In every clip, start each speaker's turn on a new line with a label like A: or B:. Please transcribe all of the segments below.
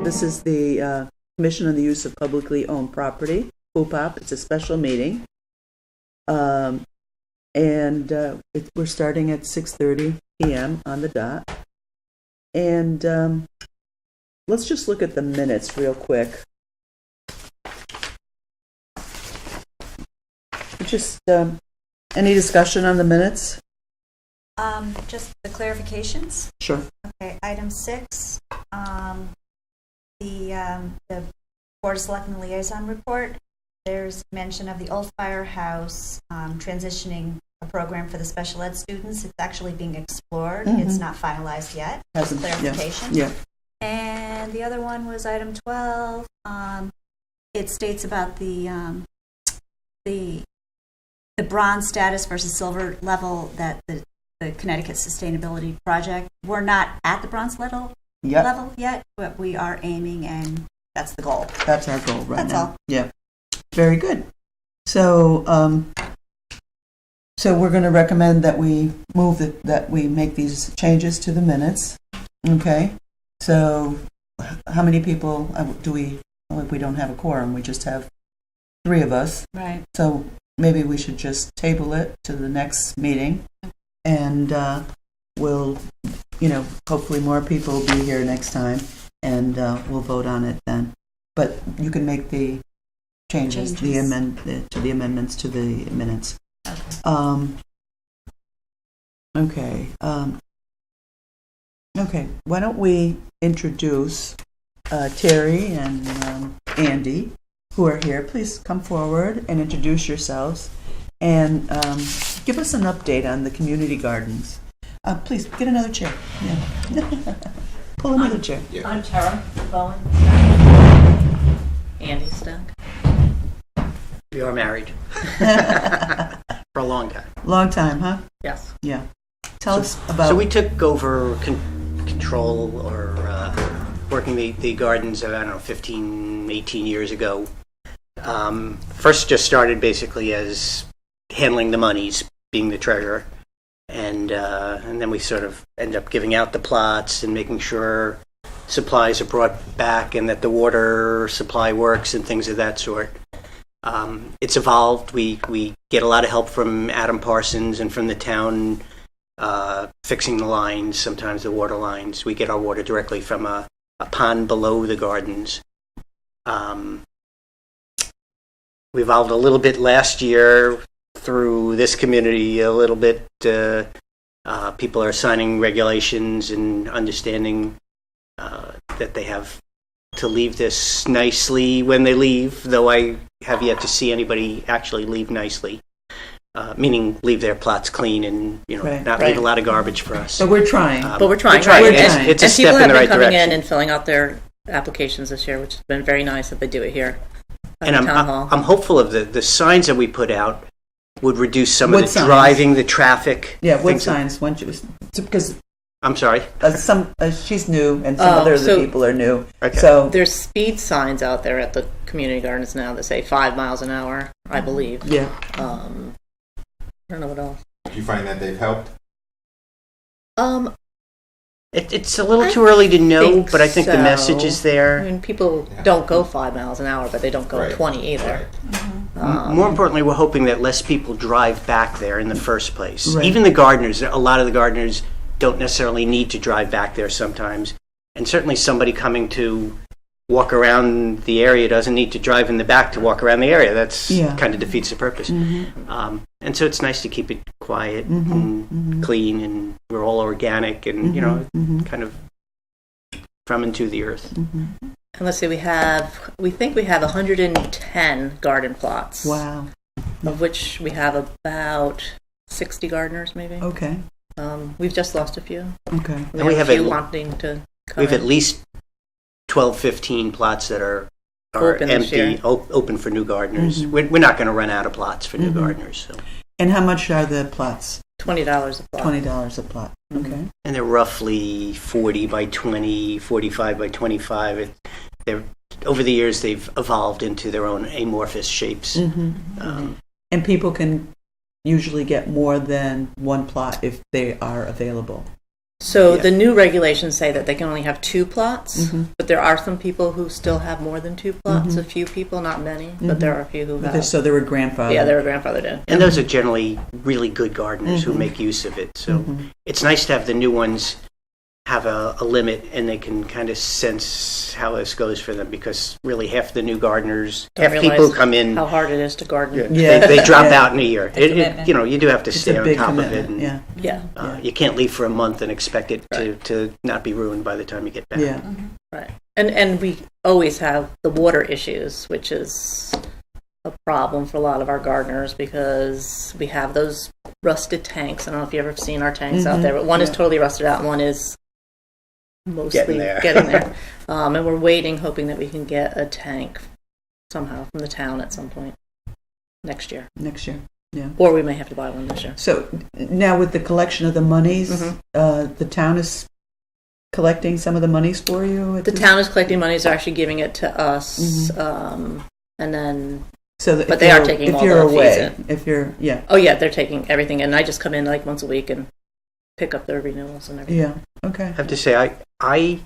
A: This is the Commission on the Use of Publicly Owned Property, Cupop. It's a special meeting. We're starting at 6:30 p.m. on the dot. And let's just look at the minutes real quick. Just any discussion on the minutes?
B: Just the clarifications.
A: Sure.
B: Okay, item 6, the Board of Selectmen liaison report. There's mention of the old firehouse transitioning a program for the special ed students. It's actually being explored.
A: Mm-hmm.
B: It's not finalized yet.
A: Hasn't,
B: clarification.
A: Yeah.
B: And the other one was item 12. It states about the bronze status versus silver level that the Connecticut Sustainability Project. We're not at the bronze level yet, but we are aiming, and that's the goal.
A: That's our goal right now.
B: That's all.
A: Yeah. Very good. So, so we're going to recommend that we that we make these changes to the minutes. Okay. So, how many people do we? Well, if we don't have a quorum, we just have 3 of us.
B: Right.
A: So maybe we should just table it to the next meeting, and we'll, hopefully more people will be here next time, and we'll vote on it then. But you can make the changes. To the amendments to the minutes. Okay. Okay. Why don't we introduce Terry and Andy, who are here. Please come forward and introduce yourselves and give us an update on the community gardens. Please get another chair. Yeah. Pull another chair.
C: Yeah. I'm Tara Bowen. Andy Stuck.
D: We are married. For a long time.
A: Long time, huh?
C: Yes.
A: Yeah. Tell us about...
D: So we took over control or working the gardens, 15, 18 years ago. First just started basically as handling the monies, being the treasurer. And then we sort of ended up giving out the plots and making sure supplies are brought back and that the water supply works and things of that sort. It's evolved. We get a lot of help from Adam Parsons and from the town fixing the lines, sometimes the water lines. We get our water directly from a pond below the gardens. We evolved a little bit last year through this community a little bit. People are signing regulations and understanding that they have to leave this nicely when they leave, though I have yet to see anybody actually leave nicely, meaning leave their plots clean and not leave a lot of garbage for us.
A: So we're trying.
C: But we're trying.
D: It's a step in the right direction.
C: And people have been coming in and filling out their applications this year, which has been very nice that they do it here at the town hall. I'm
D: hopeful of the signs that we put out would reduce some
A: Wood
D: of the
A: signs.
D: driving, the traffic.
A: Yeah, wood signs. Because
D: I'm sorry.
A: She's new, and some other people are new.
D: Okay.
A: So
C: there's speed signs out there at the community gardens now that say 5 miles an hour, I believe.
A: Yeah.
C: I don't know what else.
E: Do you find that they've helped?
D: It's a little too early to know, but I think the message is there.
C: I mean, people don't go 5 miles an hour, but they don't go 20 either.
E: Right.
D: More importantly, we're hoping that less people drive back there in the first place.
A: Right.
D: Even the gardeners, a lot of the gardeners don't necessarily need to drive back there sometimes. And certainly somebody coming to walk around the area doesn't need to drive in the back to walk around the area. That's kind of defeats the purpose.
A: Mm-hmm.
D: And so it's nice to keep it quiet and clean, and we're all organic and, kind of from and to the earth.
C: And let's see, we think we have 110 garden plots.
A: Wow.
C: Of which we have about 60 gardeners, maybe.
A: Okay.
C: We've just lost a few.
A: Okay.
C: We have a few wanting to come
D: We have
C: in.
D: at least 12, 15 plots that are
C: Open this
D: empty,
C: year.
D: open for new gardeners. We're not going to run out of plots for new gardeners. So.
A: And how much are the plots?
C: $20 a plot.
A: $20 a plot. Okay.
D: And they're roughly 40 by 20, 45 by 25. Over the years, they've evolved into their own amorphous shapes.
A: And people can, usually get more than one plot if they are available.
C: So
D: Yeah.
C: the new regulations say that they can only have 2 plots,
A: Mhm.
C: but there are some people who still have more than 2 plots.
A: Mhm.
C: A few people, not many, but there are a few who have.
A: So they were grandfathered.
C: Yeah, their grandfather did.
D: And those are generally really good gardeners who
A: Mhm.
D: make use of it. So
A: Mhm.
D: it's nice to have the new ones have a limit, and they can kind of sense how this goes for them, because really half the new gardeners,
C: Don't
D: half people who
C: realize
D: come in,
C: how hard it is to garden.
A: Yeah.
D: they drop
A: Yeah.
D: out in a year.
B: commitment.
D: You do have to
A: It's
D: stay
A: a
D: on
A: big
D: top of it.
A: commitment.
D: And,
A: Yeah.
C: Yeah,
D: You can't leave for a month and expect it
C: Right.
D: to not be ruined by the time you get back.
A: Yeah.
C: right. And we always have the water issues, which is a problem for a lot of our gardeners because we have those rusted tanks. I don't know if you've ever seen our tanks out there, but one is
A: Yeah.
C: totally rusted out and one is mostly
D: Getting there.
C: there. And we're waiting, hoping that we can get a tank somehow from the town at some point next year.
A: Next year.
C: Or we may have to buy one this year.
A: So now with the collection of the monies,
C: Mhm.
A: the town is collecting some of the monies for you?
C: The town is collecting monies, they're actually giving it to us.
A: Mhm.
C: And then,
A: So that
C: but
A: if
C: they are
A: you're-
C: taking
A: if
C: all
A: you're
C: the fees
A: away,
C: in.
A: if you're, yeah.
C: oh yeah, they're taking everything. And I just come in like once a week and pick up their renewals and everything.
A: Yeah. Okay.
D: I have to say, I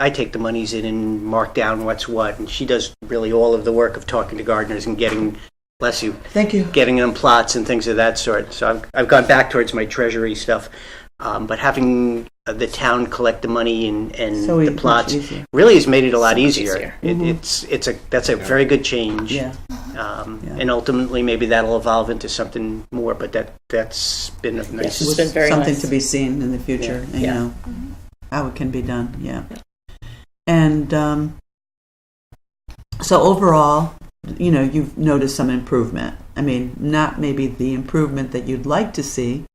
D: take the monies in and mark down what's what, and she does really all of the work of talking to gardeners and getting, bless you,
A: Thank you.
D: getting them plots and things of that sort. So I've gone back towards my treasury stuff, but having the town collect the money and
A: So
D: the
A: much
D: plots
A: easier.
D: really has made it a lot
C: So much
D: easier.
C: easier.
D: That's a very good change.
A: Yeah.
D: And ultimately maybe that'll evolve into something more, but that's been a nice.
C: It's been very
A: something
C: nice.
A: to be seen in the future.
C: Yeah.
A: You know how it can be done. Yeah. And so overall, you've noticed some improvement. I mean, not maybe the improvement that you'd like to see,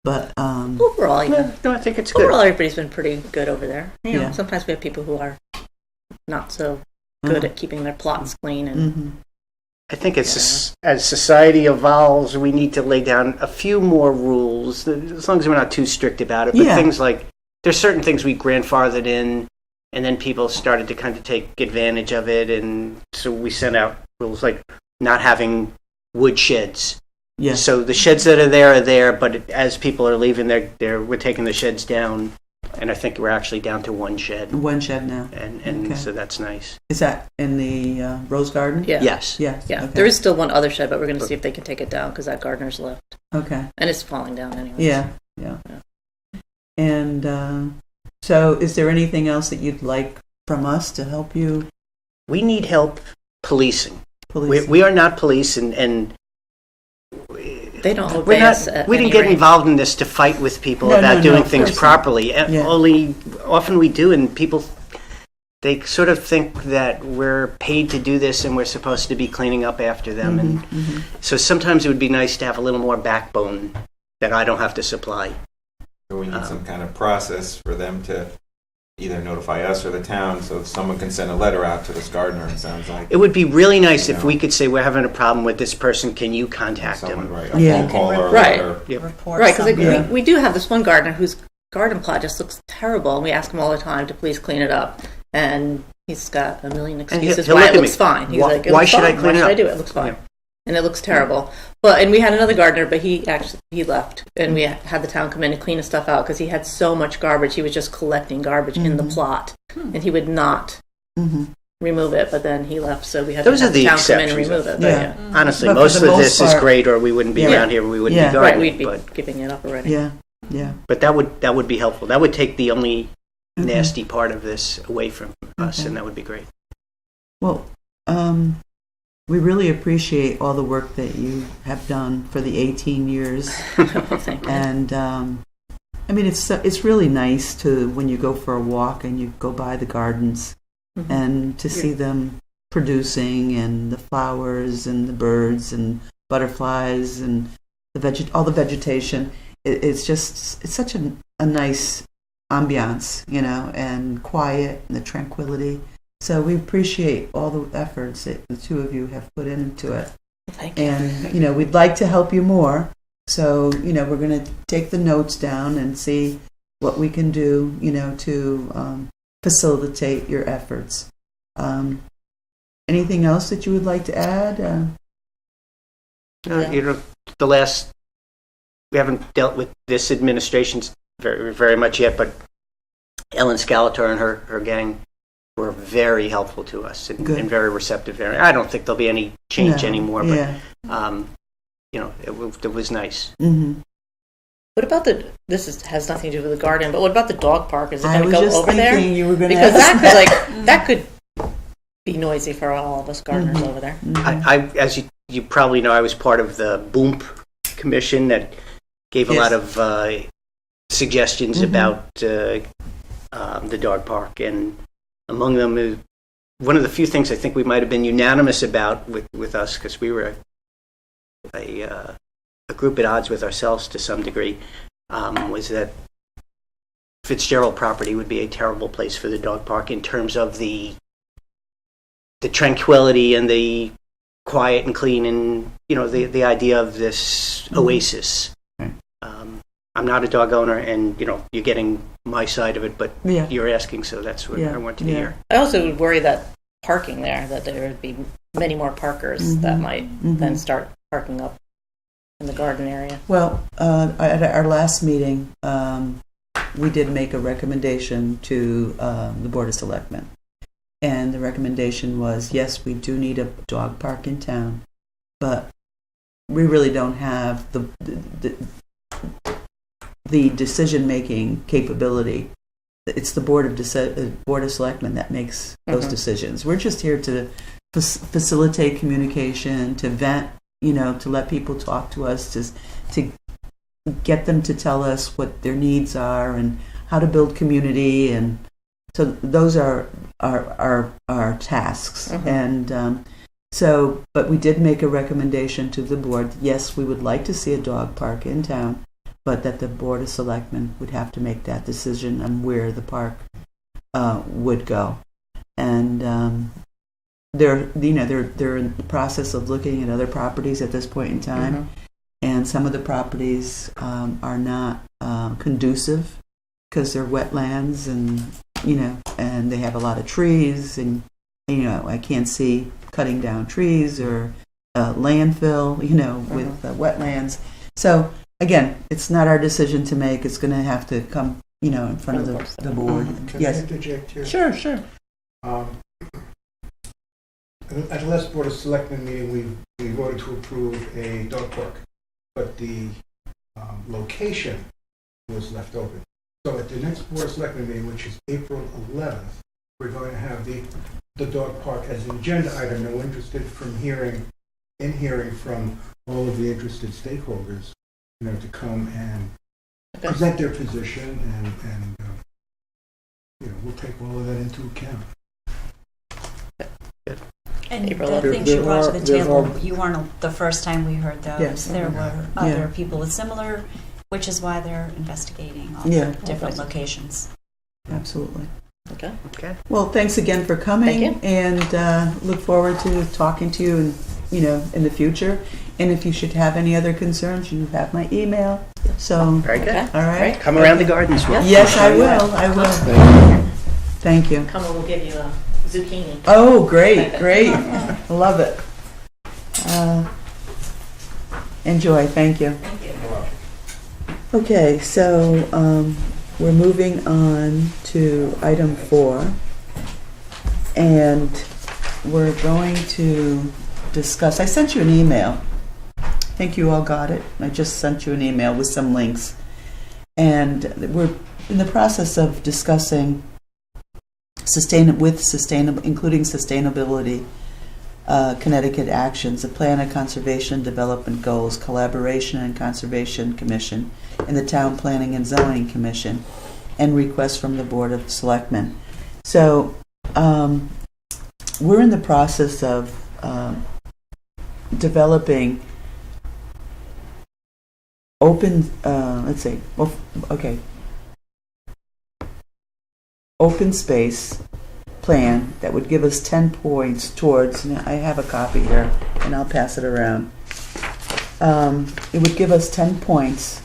A: but
C: Overall, yeah.
D: No, I think it's good.
C: Overall, everybody's been pretty good over there.
A: Yeah.
C: Sometimes we have people who are not so good at keeping their plots clean. And
A: Mhm.
D: I think as society evolves, we need to lay down a few more rules, as long as we're not too strict about it. But
A: Yeah.
D: things like, there's certain things we grandfathered in, and then people started to kind of take advantage of it, and so we sent out rules like not having wood sheds.
A: Yeah.
D: So the sheds that are there, but as people are leaving, we're taking the sheds down, and I think we're actually down to one shed,
A: One shed now.
D: and
A: Okay.
D: so that's nice.
A: Is that in the Rose Garden?
C: yeah.
D: Yes.
A: Yes.
C: Yeah.
A: Okay.
C: There is still one other shed, but we're going to see if they can take it down because that gardener's left.
A: Okay.
C: And it's falling down anyway.
A: Yeah. And so, is there anything else that you'd like from us to help you
D: We need help policing.
A: police?
D: We are not police, and
C: They don't
D: we're
C: obey us
D: not.
C: at
D: We didn't
C: any
D: get
C: rate.
D: involved in this to fight with people
A: No,
D: about
A: no,
D: doing
A: of
D: things
A: course not.
D: properly.
A: Yeah.
D: Only often we do, and people they sort of think that we're paid to do this and we're supposed to be cleaning up after them. And
A: Mhm.
D: so sometimes it would be nice to have a little more backbone that I don't have to supply.
E: So we need some kind of process for them to either notify us or the town, so someone can send a letter out to this gardener, it sounds like.
D: It would be really nice if
E: Yeah.
D: we could say, we're having a problem with this person, can you contact
E: Someone
D: him?
E: write a
A: Yeah.
E: phone call or a
C: Right.
E: letter.
D: Yep.
B: Report
C: Right, because
B: something.
A: Yeah.
C: we do have this one gardener whose garden plot just looks terrible, and we ask him all the time to please clean it up. And he's got a million excuses
D: he'll
C: why
D: look
C: it
D: at
C: looks
D: me.
C: fine. He's
D: Why-
C: like, it
D: why
C: looks
D: should I
C: fine.
D: clean it
C: Why should I
D: up?
C: do it? It looks fine.
D: Yeah.
C: And it looks terrible. And we had another gardener, but he left, and we had the town come in and clean his stuff out because he had so much garbage. He was just collecting garbage in the plot, and he would not
A: Mhm.
C: remove it. But then he left, so we had
D: Those
C: to
D: are
C: have
D: the
C: the town come in and
D: exceptions.
C: remove it.
A: Yeah.
C: But
D: Honestly,
A: But for
D: most
A: the
D: of
A: most
D: this is
A: part-
D: great, or we wouldn't be
A: Yeah.
D: around here, we wouldn't
A: Yeah.
D: be
C: right,
D: gardening.
C: we'd be
D: but,
C: giving it up already.
A: Yeah.
D: but that would be helpful. That would take the only
A: Okay.
D: nasty part of this away from us,
A: Okay.
D: and that would be great.
A: Well, we really appreciate all the work that you have done for the 18 years.
C: Thank you.
A: And I mean, it's really nice to when you go for a walk and you go by the gardens
C: Mhm.
A: and to see them producing, and the flowers and the birds and butterflies and all the vegetation. It's such a nice ambiance, and quiet and the tranquility. So we appreciate all the efforts that the two of you have put into it.
C: Thank you.
A: And, we'd like to help you more. So, we're going to take the notes down and see what we can do, to facilitate your efforts. Anything else that you would like to add?
C: Yeah.
D: We haven't dealt with this administration very, very much yet, but Ellen Scalator and her gang were very helpful to us and very receptive. I don't think there'll be any change anymore, but it was nice.
A: Mm-hmm.
C: What about has nothing to do with the garden, but what about the dog park? Is it
A: I
C: going to
A: was
C: go
A: just
C: over there?
A: thinking you were going to
C: Because
A: ask
C: that could be noisy for all of us gardeners over there.
D: I as you probably know, I was part of the BOOMP commission that gave a lot of suggestions about the dog park, and among them is one of the few things I think we might have been unanimous about with us, because we were a group at odds with ourselves to some degree, was that Fitzgerald property would be a terrible place for the dog park in terms of the tranquility and the quiet and clean, and the idea of this oasis. I'm not a dog owner, and you're getting my side of it, but you're asking, so that's what I want to hear.
C: I also would worry that parking that there would be many more parkers that might then start parking up in the garden area.
A: Well, at our last meeting, we did make a recommendation to the Board of Selectmen. And the recommendation was, yes, we do need a dog park in town, but we really don't have the decision-making capability. It's the Board of Selectmen that makes those decisions. We're just here to facilitate communication, to vent, to let people talk to us, to get them to tell us what their needs are and how to build community, and so those are our tasks. And but we did make a recommendation to the board. Yes, we would like to see a dog park in town, but that the Board of Selectmen would have to make that decision on where the park would go. And they're in the process of looking at other properties at this point in time, and some of the properties are not conducive because they're wetlands, and and they have a lot of trees, and I can't see cutting down trees or landfill, with wetlands. So again, it's not our decision to make. It's going to have to come, in front of the board.
F: Can
A: Yes.
F: I interject here?
A: Sure.
F: At the last Board of Selectmen meeting, we voted to approve a dog park, but the location was left open. So at the next Board of Selectmen meeting, which is April 11th, we're going to have the dog park as an agenda item, and we're interested in hearing from all of the interested stakeholders, to come and present their position, and we'll take all of that into account.
B: And
C: April
B: the
C: 11th.
B: things you brought to the
F: There
B: table,
F: are-
B: you weren't the first time we heard those.
A: Yes.
B: There were other people with similar, which is why they're investigating all the different locations.
A: Absolutely.
C: Okay.
A: Well, thanks again for coming.
C: Thank you.
A: And look forward to talking to you, in the future. And if you should have any other concerns, you have my email. So,
D: Very good.
C: Okay.
A: all right.
D: Come around the gardens. We'll
A: Yes,
D: show
A: I
D: you
A: will.
D: that.
A: I will. Thank you.
C: Come and we'll give you a zucchini.
A: Oh, great. I love it. Enjoy. Thank you.
C: Thank you.
A: Okay, so we're moving on to item 4, and we're going to discuss. I sent you an email. I think you all got it. I just sent you an email with some links, and we're in the process of discussing including sustainability, Connecticut actions, a plan of conservation and development goals, collaboration and conservation commission, and the town planning and zoning commission, and requests from the Board of Selectmen. So we're in the process of developing open space plan that would give us 10 points towards, now I have a copy here and I'll pass it around. It would give us 10 points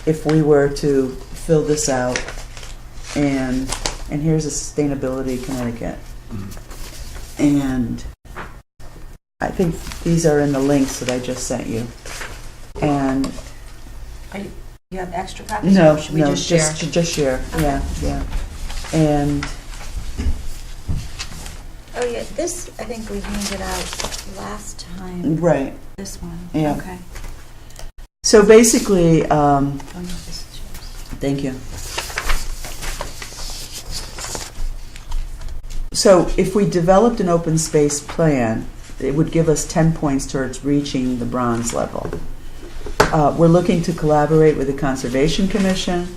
A: if we were to fill this out, and here's a Sustainability Connecticut. And I think these are in the links that I just sent you. And
B: You have extra copies?
A: no,
B: Or should we
A: no,
B: just share?
A: just share. Yeah, yeah. And
B: Oh, yeah, this, I think we handed out last time,
A: right.
B: this one.
A: Yeah.
B: Okay.
A: So basically,
B: Oh, no, this is yours.
A: thank you. So if we developed an open space plan, it would give us 10 points towards reaching the bronze level. We're looking to collaborate with the Conservation Commission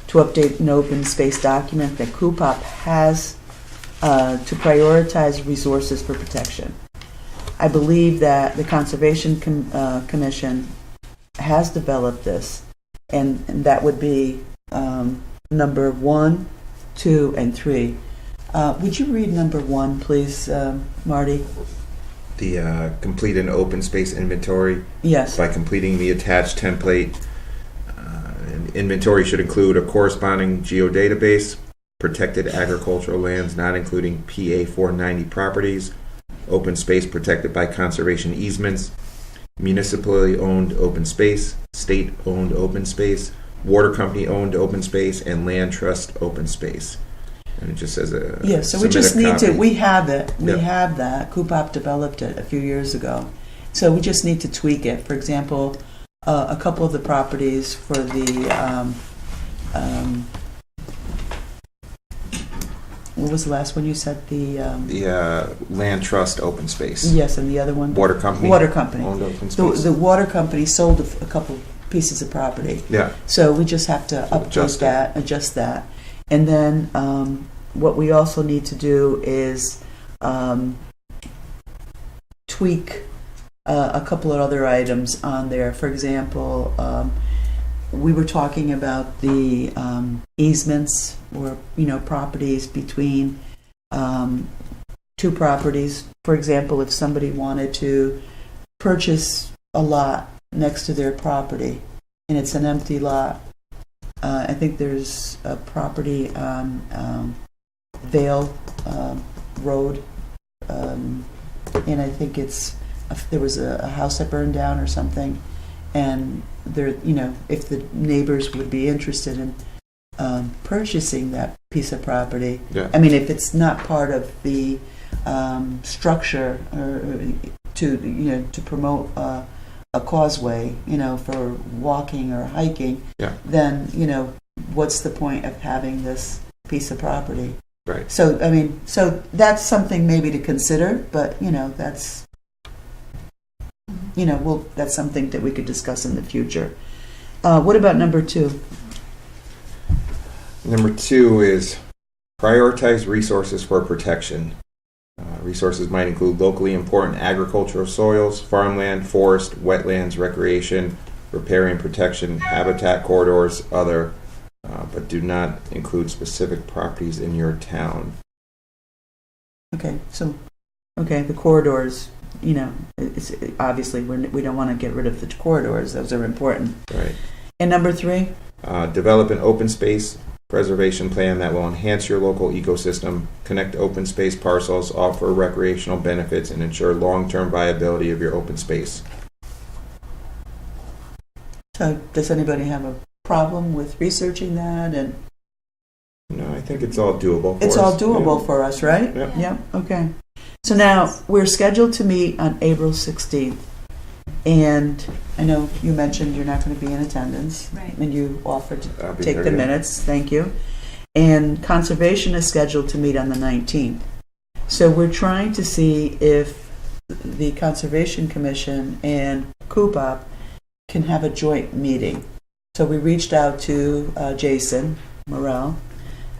A: to update an open space document that Cupop has to prioritize resources for protection. I believe that the Conservation Commission has developed this, and that would be number 1, 2, and 3. Would you read number 1, please, Marty?
E: The complete an open space inventory
A: Yes.
E: by completing the attached template. An inventory should include a corresponding geodatabase, protected agricultural lands not including PA 490 properties, open space protected by conservation easements, municipally owned open space, state owned open space, water company owned open space, and land trust open space. And it just says
A: Yeah, so we
E: submit
A: just
E: a
A: need to,
E: copy.
A: we have it, we
E: Yep.
A: have that. Cupop developed it a few years ago. So we just need to tweak it. For example, a couple of the properties for the, what was the last one you said? The,
E: land trust open space.
A: yes, and the other one?
E: Water company.
A: Water company.
E: Owned open
A: The,
E: space.
A: the water company sold a couple pieces of property.
E: Yeah.
A: So we just have to
E: Adjust
A: adjust that. And then what we also need to do is tweak a couple of other items on there. For example, we were talking about the easements or, properties between two properties. For example, if somebody wanted to purchase a lot next to their property and it's an empty lot, I think there's a property on Vale Road, and I think there was a house that burned down or something, and there, if the neighbors would be interested in purchasing that piece of property.
E: Yeah.
A: I mean, if it's not part of the structure or to promote a causeway, for walking or hiking,
E: Yeah.
A: then, what's the point of having this piece of property?
E: Right.
A: So, I mean, so that's something maybe to consider, but, that's, that's something that we could discuss in the future. What about number 2?
E: Number 2 is prioritize resources for protection. Resources might include locally important agricultural soils, farmland, forest, wetlands, recreation, riparian protection, habitat corridors, other, but do not include specific properties in your town.
A: Okay, so, the corridors, it's obviously we don't want to get rid of the corridors. Those are important.
E: Right.
A: And number 3?
E: Develop an open space preservation plan that will enhance your local ecosystem, connect open space parcels, offer recreational benefits, and ensure long-term viability of your open space.
A: So, does anybody have a problem with researching that? And
E: No, I think it's all doable.
A: it's
E: for
A: all
E: us.
A: doable for us, right?
E: Yeah.
A: Yep. Okay. So now we're scheduled to meet on April 16th, and I know you mentioned you're not going to be in attendance,
B: Right.
A: and you offered to
E: I'll be
A: take
E: there,
A: the
E: yeah.
A: minutes. Thank you. And Conservation is scheduled to meet on the 19th. So we're trying to see if the Conservation Commission and Cupop can have a joint meeting. So we reached out to Jason Morrell,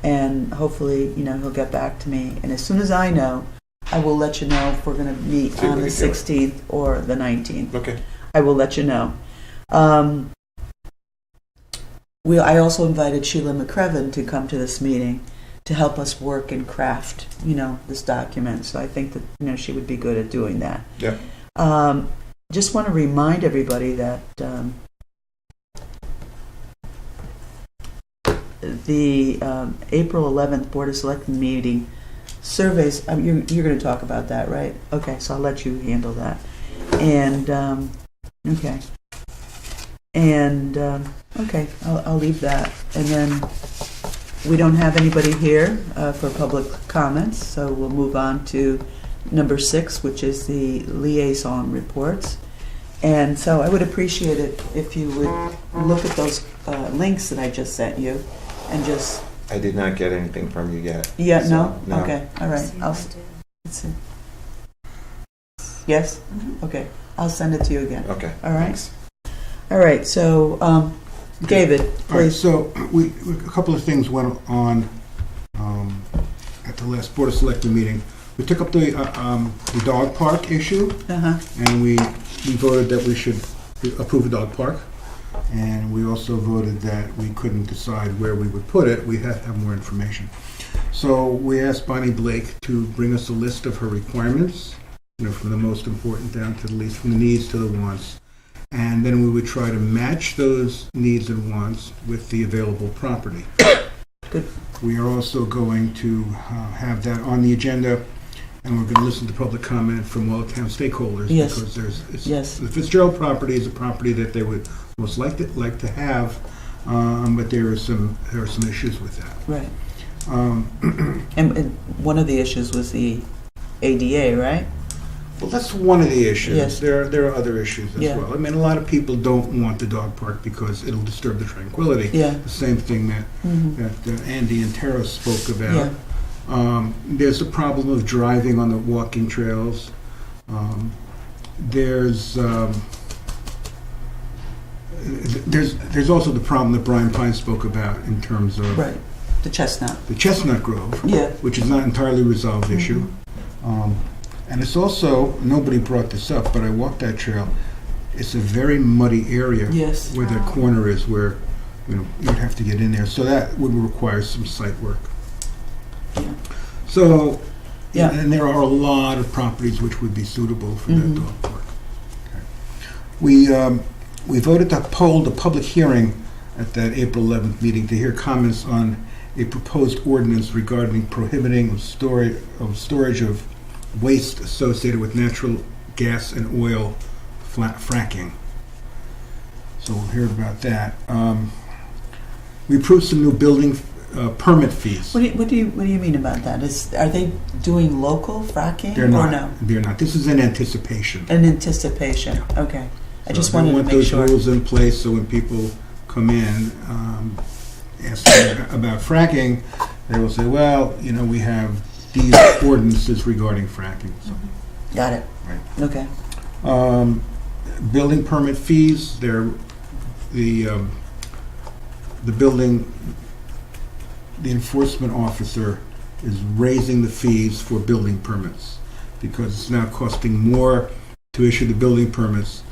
A: and hopefully, he'll get back to me. And as soon as I know, I will let you know if we're going to meet
E: See if
A: on
E: we
A: the
E: can do it.
A: 16th or the 19th.
E: Okay.
A: I will let you know. I also invited Sheila McCreven to come to this meeting to help us work and craft, this document. So I think that, she would be good at doing that.
E: Yeah.
A: Just want to remind everybody that the April 11th Board of Selectmen meeting surveys, you're going to talk about that, right? Okay, so I'll let you handle that. And, okay. And, okay, I'll leave that. And then we don't have anybody here for public comments, so we'll move on to number 6, which is the liaison reports. And so I would appreciate it if you would look at those links that I just sent you and just...
E: I did not get anything from you yet.
A: Yeah,
E: So,
A: no? Okay, all right. Let's see. Yes? Okay, I'll send it to you again.
E: Okay.
A: All right.
E: Thanks.
A: All right, so David,
F: All right,
A: please.
F: so a couple of things went on at the last Board of Selectmen meeting. We took up the dog park issue,
A: Uh-huh.
F: and we voted that we should approve the dog park. And we also voted that we couldn't decide where we would put it. We had to have more information. So we asked Bonnie Blake to bring us a list of her requirements, from the most important down to the least, from the needs to the wants. And then we would try to match those needs and wants with the available property.
A: Good.
F: We are also going to have that on the agenda, and we're going to listen to public comment from all town stakeholders.
A: Yes.
F: Because
A: Yes.
F: the Fitzgerald property is a property that they would most like to have, but there are some issues with that.
A: Right. And one of the issues was the ADA, right?
F: Well, that's one of the issues.
A: Yes.
F: There are other issues as
A: Yeah.
F: well. I mean, a lot of people don't want the dog park because it'll disturb the tranquility.
A: Yeah.
F: The same thing that Andy and Tara spoke about.
A: Yeah.
F: There's the problem of driving on the walking trails. There's also the problem that Brian Pine spoke about in terms of
A: Right. The chestnut.
F: the Chestnut Grove,
A: Yeah.
F: which is not entirely resolved issue. And it's also, nobody brought this up, but I walked that trail. It's a very muddy area
A: Yes.
F: where that corner is, where you'd have to get in there. So that would require some site work.
A: Yeah.
F: So,
A: Yeah.
F: and there are a lot of properties which would be suitable for that dog park. Okay. We voted to hold a public hearing at that April 11th meeting to hear comments on a proposed ordinance regarding prohibiting of storage of waste associated with natural gas and oil fracking. So we'll hear about that. We approved some new building permit fees.
A: What do you mean about that? Are they doing local fracking
F: They're
A: or
F: not.
A: no?
F: They're not. This is in anticipation.
A: In anticipation. Okay. I just
F: So
A: wanted
F: they
A: to
F: want
A: make
F: those
A: sure.
F: rules in place so when people come in asking about fracking, they will say, well, we have these ordinances regarding fracking. So,
A: Got it.
F: Right.
A: Okay.
F: building permit fees, the building, the enforcement officer is raising the fees for building permits because it's now costing more to issue the building permits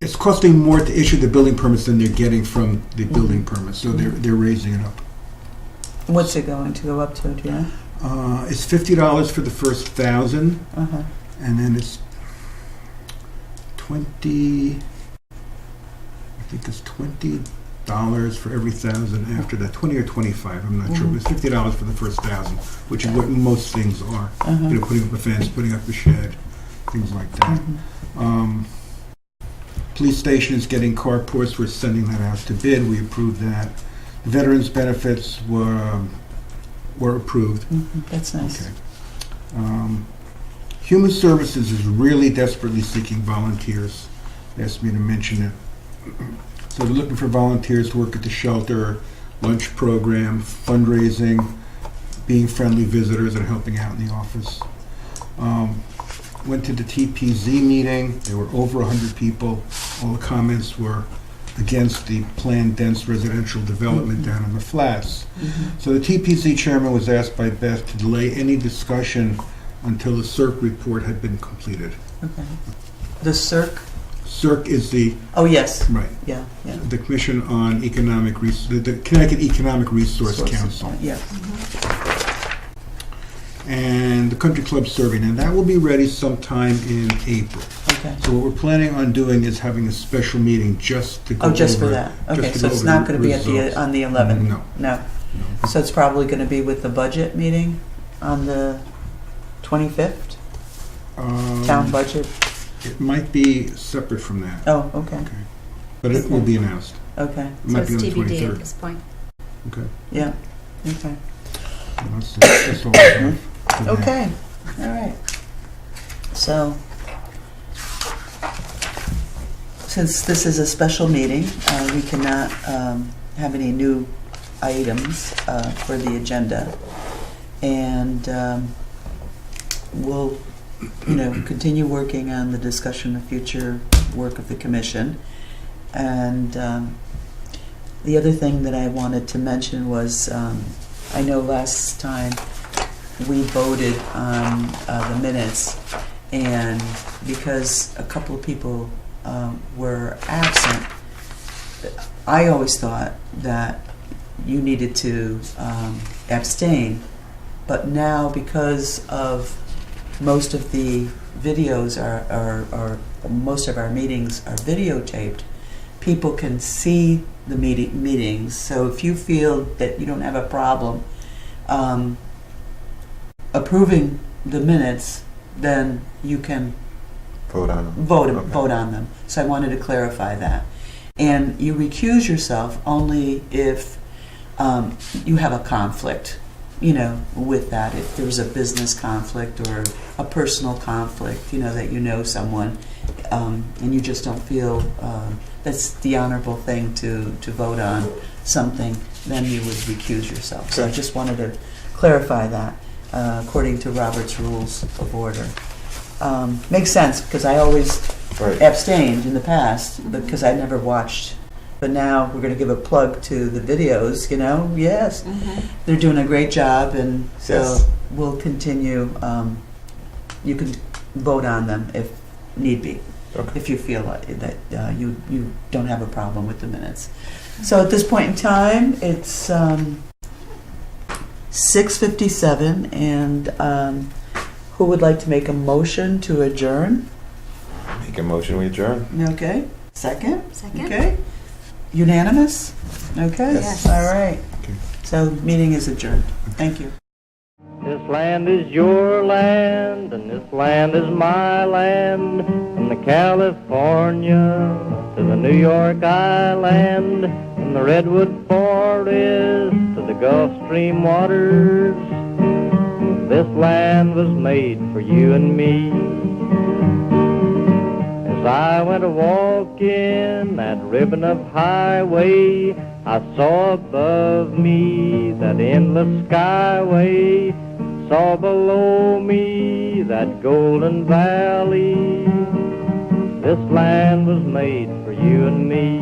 F: it's costing more to issue the building permits than they're getting from the building permits, so they're raising it up.
A: What's it going to go up to? Do you know?
F: It's $50 for the first 1,000,
A: Uh-huh.
F: and then it's 20. I think it's $20 for every 1,000 after that. 20 or 25. I'm not sure. But it's $50 for the first 1,000, which is what most things are.
A: Uh-huh.
F: Putting up a fence, putting up a shed, things like that. Police station is getting carports. We're sending that out to bid. We approved that. Veterans benefits were approved.
A: That's nice.
F: Okay. Human Services is really desperately seeking volunteers. They asked me to mention it. So they're looking for volunteers to work at the shelter, lunch program, fundraising, being friendly visitors, and helping out in the office. Went to the TPZ meeting. There were over 100 people. All the comments were against the planned dense residential development down in the flats. So the TPZ chairman was asked by Beth to delay any discussion until the CERC report had been completed.
A: Okay. The CERC?
F: CERC is the,
A: Oh, yes.
F: right,
A: Yeah. Yeah.
F: the Commission on Economic the Connecticut Economic Resource Council.
A: Yeah.
F: And the country club survey, and that will be ready sometime in April.
A: Okay.
F: So what we're planning on doing is having a special meeting just to go
A: Oh, just for
F: over-
A: that.
F: just
A: Okay,
F: to
A: so
F: go
A: it's
F: over
A: not
F: the
A: going to be
F: results.
A: on the 11th?
F: No.
A: No. So it's probably going to be with the budget meeting on the 25th? Town budget?
F: It might be separate from that,
A: Oh, okay,
F: but it will be announced.
A: okay,
F: It
B: So
F: might
B: it's
F: be on the
B: TBD at
F: 23rd.
B: this point.
F: Okay.
A: yeah, okay.
F: That's all I have for now.
A: Okay, all right. So, since this is a special meeting, we cannot have any new items for the agenda. And we'll, continue working on the discussion of future work of the commission. And the other thing that I wanted to mention was, I know last time we voted on the minutes, and because a couple of people were absent, I always thought that you needed to abstain, but now because of most of the videos are most of our meetings are videotaped, people can see the meetings. So if you feel that you don't have a problem approving the minutes, then you can
E: Vote on them.
A: vote on them. So I wanted to clarify that. And you recuse yourself only if you have a conflict, with that. If there's a business conflict or a personal conflict, that someone, and you just don't feel that's the honorable thing to vote on something, then you would recuse yourself. So I just wanted to clarify that according to Robert's Rules of Order. Makes sense, because I always
E: Right.
A: abstained in the past because I never watched. But now we're going to give a plug to the videos, yes. They're doing a great job, and so
E: Yes.
A: we'll continue. You can vote on them if need be,
E: Okay.
A: if you feel like that you don't have a problem with the minutes. So at this point in time, it's 6:57, and who would like to make a motion to adjourn?
E: Make a motion, we adjourn.
A: Okay, second?
B: Second?
A: Okay. Unanimous? Okay.
B: Yes.
A: All right.
F: Okay.
A: So meeting is adjourned. Thank you.
G: This land is your land, and this land is my land, from the California to the New York Island, from the Redwood Forest to the Gulf Stream waters. This land was made for you and me. As I went a-walking that ribbon of highway, I saw above me that endless skyway, saw below me that golden valley. This land was made for you and me.